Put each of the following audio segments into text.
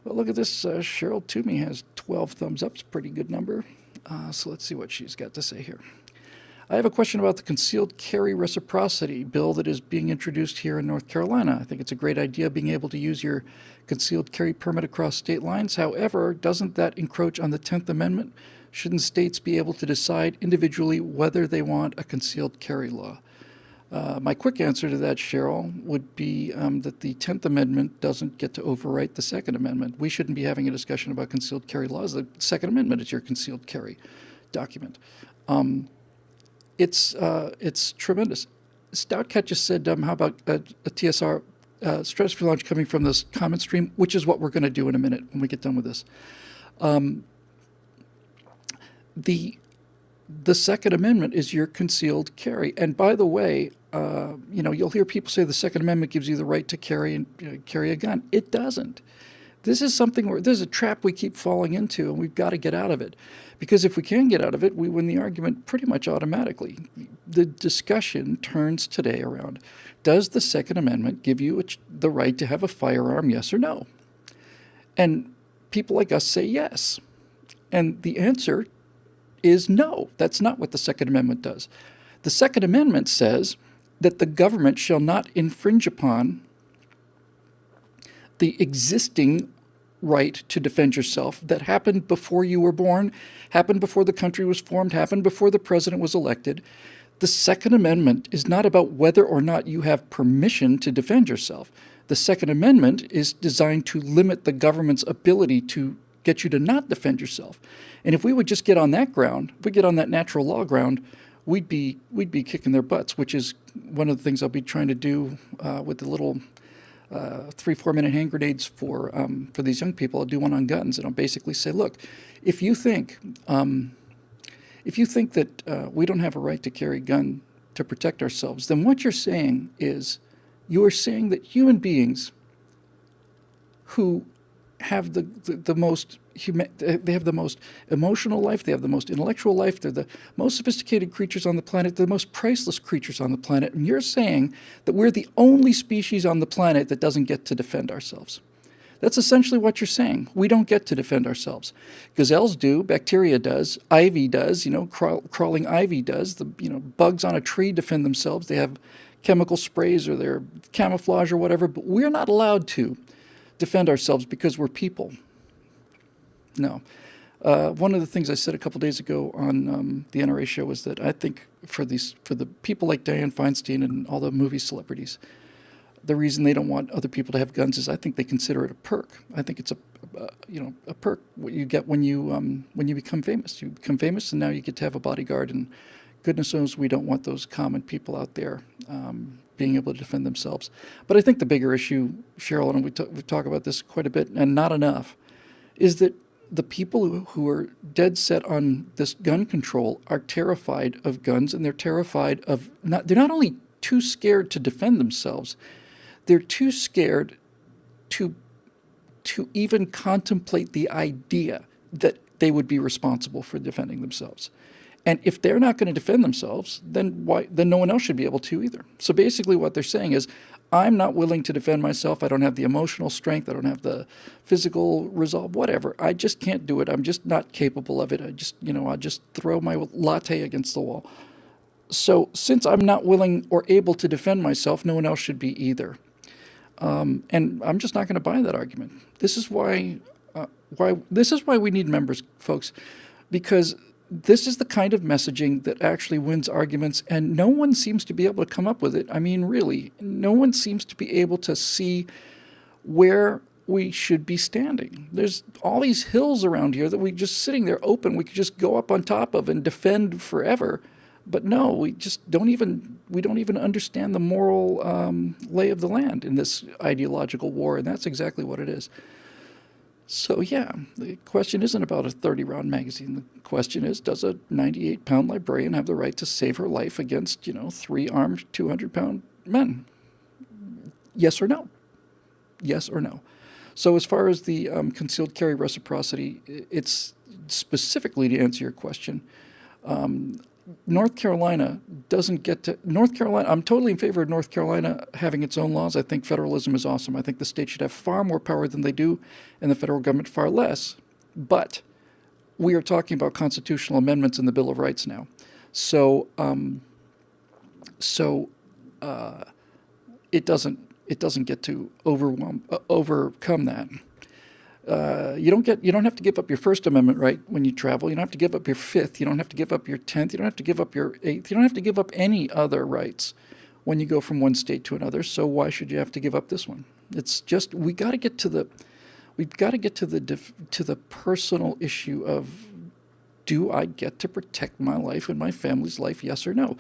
Well, look at this. Cheryl Toomey has 12 thumbs up. It's a pretty good number. So let's see what she's got to say here. I have a question about the concealed carry reciprocity bill that is being introduced here in North Carolina. I think it's a great idea being able to use your concealed carry permit across state lines. However, doesn't that encroach on the 10th Amendment? Shouldn't states be able to decide individually whether they want a concealed carry law? My quick answer to that, Cheryl, would be that the 10th Amendment doesn't get to overwrite the Second Amendment. We shouldn't be having a discussion about concealed carry laws. The Second Amendment is your concealed carry document. It's tremendous. Stoutcat just said, how about a TSR, Stratosphere Lounge coming from this comment stream, which is what we're going to do in a minute when we get done with this. The Second Amendment is your concealed carry. And by the way, you'll hear people say the Second Amendment gives you the right to carry and carry a gun. It doesn't. This is something where there's a trap we keep falling into, and we've got to get out of it. Because if we can get out of it, we win the argument pretty much automatically. The discussion turns today around, does the Second Amendment give you the right to have a firearm, yes or no? And people like us say yes. And the answer is no. That's not what the Second Amendment does. The Second Amendment says that the government shall not infringe upon the existing right to defend yourself that happened before you were born, happened before the country was formed, happened before the president was elected. The Second Amendment is not about whether or not you have permission to defend yourself. The Second Amendment is designed to limit the government's ability to get you to not defend yourself. And if we would just get on that ground, if we get on that natural law ground, we'd be kicking their butts, which is one of the things I'll be trying to do with the little 3-4 minute hand grenades for these young people. I'll do one on guns, and I'll basically say, look, if you think that we don't have a right to carry a gun to protect ourselves, then what you're saying is you are saying that human beings who have the most they have the most emotional life, they have the most intellectual life, they're the most sophisticated creatures on the planet, they're the most priceless creatures on the planet, and you're saying that we're the only species on the planet that doesn't get to defend ourselves. That's essentially what you're saying. We don't get to defend ourselves. Gazelles do, bacteria does, ivy does, crawling ivy does, bugs on a tree defend themselves, they have chemical sprays or their camouflage or whatever, but we're not allowed to defend ourselves because we're people. No. One of the things I said a couple days ago on the NRA show was that I think for the people like Dianne Feinstein and all the movie celebrities, the reason they don't want other people to have guns is I think they consider it a perk. I think it's a perk what you get when you become famous. You become famous, and now you get to have a bodyguard. And goodness knows we don't want those common people out there being able to defend themselves. But I think the bigger issue, Cheryl, and we talk about this quite a bit, and not enough, is that the people who are dead set on this gun control are terrified of guns, and they're terrified of they're not only too scared to defend themselves, they're too scared to even contemplate the idea that they would be responsible for defending themselves. And if they're not going to defend themselves, then no one else should be able to either. So basically what they're saying is, I'm not willing to defend myself. I don't have the emotional strength. I don't have the physical resolve, whatever. I just can't do it. I'm just not capable of it. I'll just throw my latte against the wall. So since I'm not willing or able to defend myself, no one else should be either. And I'm just not going to buy that argument. This is why we need members, folks, because this is the kind of messaging that actually wins arguments, and no one seems to be able to come up with it. I mean, really, no one seems to be able to see where we should be standing. There's all these hills around here that we just sitting there open, we could just go up on top of and defend forever. But no, we don't even understand the moral lay of the land in this ideological war, and that's exactly what it is. So yeah, the question isn't about a 30-round magazine. The question is, does a 98-pound librarian have the right to save her life against, 3 armed 200-pound men? Yes or no? Yes or no? So as far as the concealed carry reciprocity, it's specifically to answer your question. North Carolina doesn't get to North Carolina. I'm totally in favor of North Carolina having its own laws. I think federalism is awesome. I think the state should have far more power than they do, and the federal government far less. But we are talking about constitutional amendments in the Bill of Rights now, so so it doesn't get to overcome that. You don't have to give up your First Amendment right when you travel. You don't have to give up your Fifth. You don't have to give up your 10th. You don't have to give up your 8th. You don't have to give up any other rights when you go from one state to another. So why should you have to give up this one? It's just we've got to get to the personal issue of, do I get to protect my life and my family's life? Yes or no?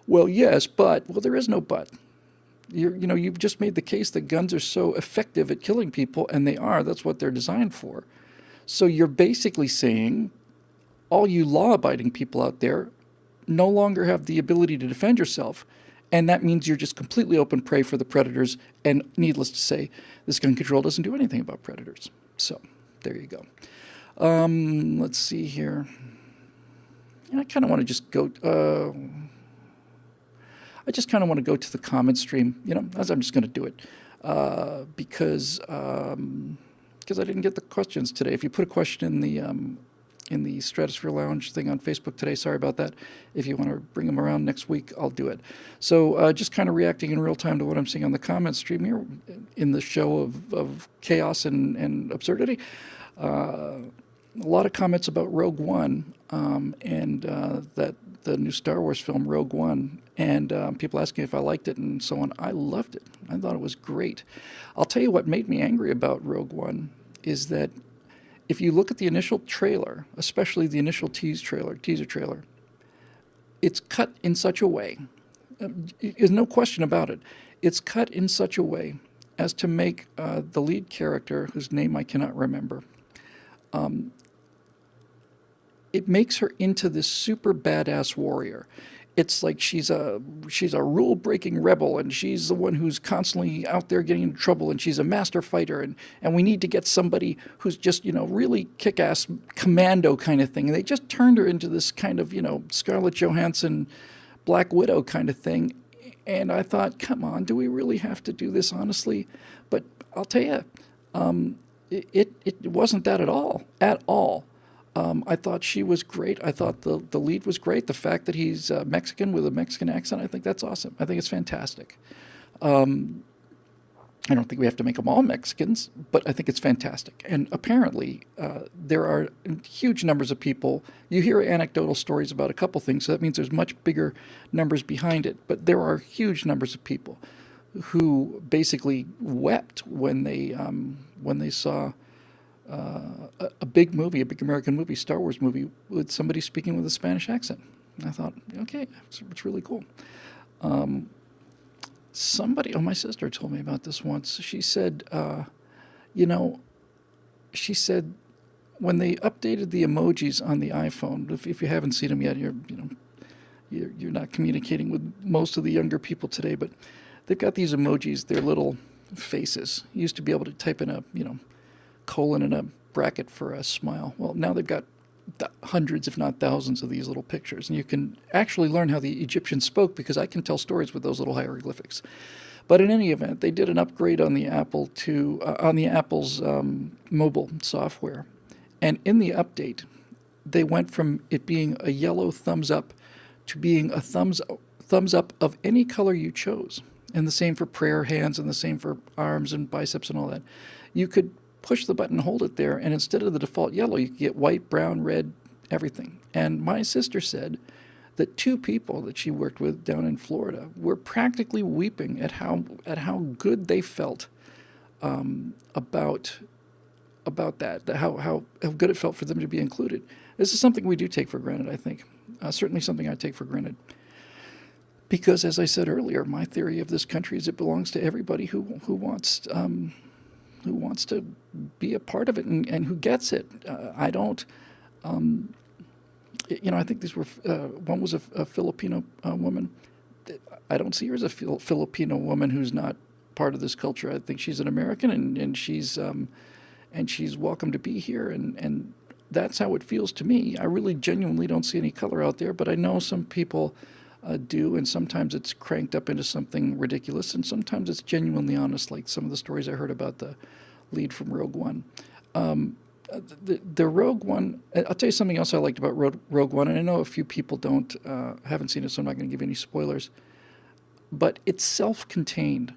Well, yes, but there is no but. You've just made the case that guns are so effective at killing people, and they are. That's what they're designed for. So you're basically saying all you law-abiding people out there no longer have the ability to defend yourself, and that means you're just completely open prey for the predators, and needless to say, this gun control doesn't do anything about predators. So there you go. Let's see here. I kind of want to just go... I just kind of want to go to the comment stream, as I'm just going to do it, because I didn't get the questions today. If you put a question in the Stratosphere Lounge thing on Facebook today, sorry about that. If you want to bring them around next week, I'll do it. So just kind of reacting in real time to what I'm seeing on the comment stream here in the show of chaos and absurdity. A lot of comments about Rogue One and that the new Star Wars film, Rogue One, and people asking if I liked it and so on. I loved it. I thought it was great. I'll tell you what made me angry about Rogue One is that if you look at the initial trailer, especially the initial teaser trailer, it's cut in such a way, there's no question about it, it's cut in such a way as to make the lead character, whose name I cannot remember, it makes her into this super badass warrior. It's like she's a rule-breaking rebel, and she's the one who's constantly out there getting into trouble, and she's a master fighter, and we need to get somebody who's just, really kick-ass commando kind of thing. And they just turned her into this kind of, Scarlett Johansson, Black Widow kind of thing. And I thought, come on, do we really have to do this, honestly? But I'll tell you, it wasn't that at all, at all. I thought she was great. I thought the lead was great. The fact that he's Mexican with a Mexican accent, I think that's awesome. I think it's fantastic. I don't think we have to make them all Mexicans, but I think it's fantastic. And apparently, there are huge numbers of people. You hear anecdotal stories about a couple things, so that means there's much bigger numbers behind it. But there are huge numbers of people who basically wept when they saw a big movie, a big American movie, Star Wars movie, with somebody speaking with a Spanish accent. And I thought, okay, it's really cool. My sister told me about this once. She said, when they updated the emojis on the iPhone, if you haven't seen them yet, you're not communicating with most of the younger people today, but they've got these emojis, they're little faces. You used to be able to type in a, colon and a bracket for a smile. Well, now they've got hundreds, if not thousands, of these little pictures, and you can actually learn how the Egyptians spoke, because I can tell stories with those little hieroglyphics. But in any event, they did an upgrade on the Apple's mobile software, and in the update, they went from it being a yellow thumbs up to being a thumbs up of any color you chose, and the same for prayer hands, and the same for arms and biceps and all that. You could push the button, hold it there, and instead of the default yellow, you get white, brown, red, everything. And my sister said that two people that she worked with down in Florida were practically weeping at how good they felt about that, how good it felt for them to be included. This is something we do take for granted, I think. Certainly something I take for granted. Because, as I said earlier, my theory of this country is it belongs to everybody who wants to be a part of it and who gets it. I don't, I think these were, one was a Filipino woman. I don't see her as a Filipino woman who's not part of this culture. I think she's an American, and she's welcome to be here. And that's how it feels to me. I really genuinely don't see any color out there, but I know some people do, and sometimes it's cranked up into something ridiculous, and sometimes it's genuinely honest, like some of the stories I heard about the lead from Rogue One. The Rogue One, I'll tell you something else I liked about Rogue One, and I know a few people haven't seen it, so I'm not going to give any spoilers, but it's self-contained,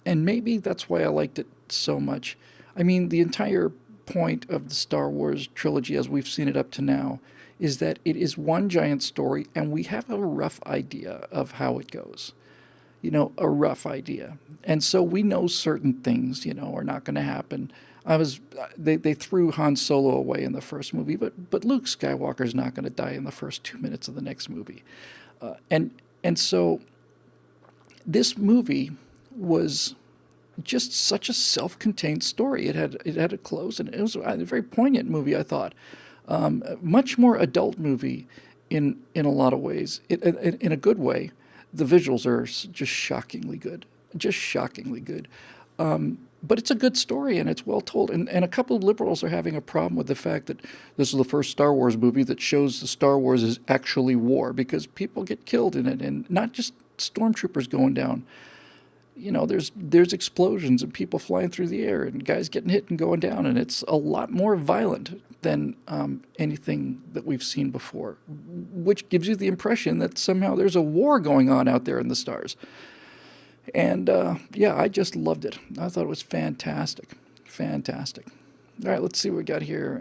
and maybe that's why I liked it so much. I mean, the entire point of the Star Wars trilogy, as we've seen it up to now, is that it is one giant story, and we have a rough idea of how it goes. A rough idea. And so we know certain things, are not going to happen. They threw Han Solo away in the first movie, but Luke Skywalker's not going to die in the first 2 minutes of the next movie. And so this movie was just such a self-contained story. It had a close, and it was a very poignant movie, I thought. Much more adult movie in a lot of ways, in a good way. The visuals are just shockingly good, but it's a good story, and it's well told. And a couple of liberals are having a problem with the fact that this is the first Star Wars movie that shows the Star Wars is actually war, because people get killed in it, and not just stormtroopers going down. There's explosions and people flying through the air and guys getting hit and going down, and it's a lot more violent than anything that we've seen before, which gives you the impression that somehow there's a war going on out there in the stars. And yeah, I just loved it. I thought it was fantastic. All right, let's see what we got here.